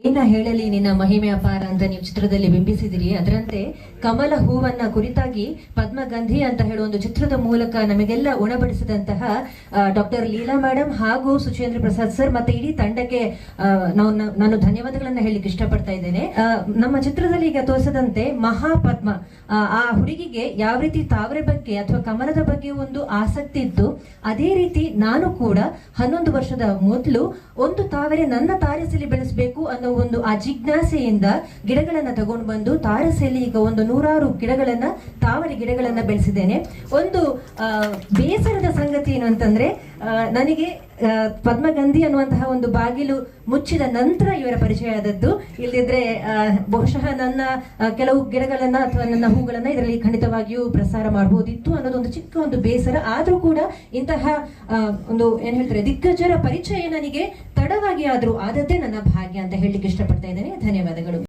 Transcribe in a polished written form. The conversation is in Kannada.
ಏನ ಹೇಳಲಿ ನಿನ್ನ ಮಹಿಮೆ ಅಪಾರ ಅಂತ ನೀವು ಚಿತ್ರದಲ್ಲಿ ಬಿಂಬಿಸಿದಿರಿ. ಅದರಂತೆ ಕಮಲ ಹೂವನ್ನ ಕುರಿತಾಗಿ ಪದ್ಮಗಂಧಿ ಅಂತ ಹೇಳುವ ಒಂದು ಚಿತ್ರದ ಮೂಲಕ ನಮಗೆಲ್ಲ ಉಣಬಡಿಸಿದಂತಹ ಡಾಕ್ಟರ್ ಲೀಲಾ ಮೇಡಮ್ ಹಾಗೂ ಸುಚೇಂದ್ರ ಪ್ರಸಾದ್ ಸರ್ ಮತ್ತೆ ಇಡೀ ತಂಡಕ್ಕೆ ನಾನು ಧನ್ಯವಾದಗಳನ್ನ ಹೇಳಲಿಕ್ಕೆ ಇಷ್ಟಪಡ್ತಾ ಇದ್ದೇನೆ. ನಮ್ಮ ಚಿತ್ರದಲ್ಲಿ ಈಗ ತೋರಿಸದಂತೆ ಮಹಾಪದ್ಮ ಆ ಹುಡುಗಿಗೆ ಯಾವ ರೀತಿ ತಾವರೆ ಬಗ್ಗೆ ಅಥವಾ ಕಮಲದ ಬಗ್ಗೆ ಒಂದು ಆಸಕ್ತಿ ಇತ್ತು, ಅದೇ ರೀತಿ ನಾನು ಕೂಡ 11 ವರ್ಷದ ಮೊದಲು ಒಂದು ತಾವರೆ ನನ್ನ ತಾರಸಿಯಲ್ಲಿ ಬೆಳೆಸಬೇಕು ಅನ್ನೋ ಒಂದು ಆ ಜಿಜ್ಞಾಸೆಯಿಂದ ಗಿಡಗಳನ್ನ ತಗೊಂಡು ಬಂದು ತಾರಸಿಯಲ್ಲಿ ಈಗ ಒಂದು 100 ಗಿಡಗಳನ್ನ ತಾವರೆ ಗಿಡಗಳನ್ನ ಬೆಳೆಸಿದ್ದೇನೆ. ಒಂದು ಬೇಸರದ ಸಂಗತಿ ಏನು ಅಂತಂದ್ರೆ, ನನಗೆ ಪದ್ಮಗಂಧಿ ಅನ್ನುವಂತಹ ಒಂದು ಬಾಗಿಲು ಮುಚ್ಚಿದ ನಂತರ ಇವರ ಪರಿಚಯ ಆದದ್ದು. ಇಲ್ಲದಿದ್ರೆ ಬಹುಶಃ ನನ್ನ ಕೆಲವು ಗಿಡಗಳನ್ನ ಅಥವಾ ನನ್ನ ಹೂಗಳನ್ನ ಇದರಲ್ಲಿ ಖಂಡಿತವಾಗಿಯೂ ಪ್ರಸಾರ ಮಾಡಬಹುದಿತ್ತು ಅನ್ನೋದೊಂದು ಚಿಕ್ಕ ಒಂದು ಬೇಸರ. ಆದ್ರೂ ಕೂಡ ಇಂತಹ ಒಂದು ಏನ್ ಹೇಳ್ತಾರೆ ದಿಗ್ಗಜರ ಪರಿಚಯ ನನಗೆ ತಡವಾಗಿ ಆದ್ರೂ ಆದದ್ದೇ ನನ್ನ ಭಾಗ್ಯ ಅಂತ ಹೇಳಲಿಕ್ಕೆ ಇಷ್ಟಪಡ್ತಾ ಇದ್ದೇನೆ. ಧನ್ಯವಾದಗಳು.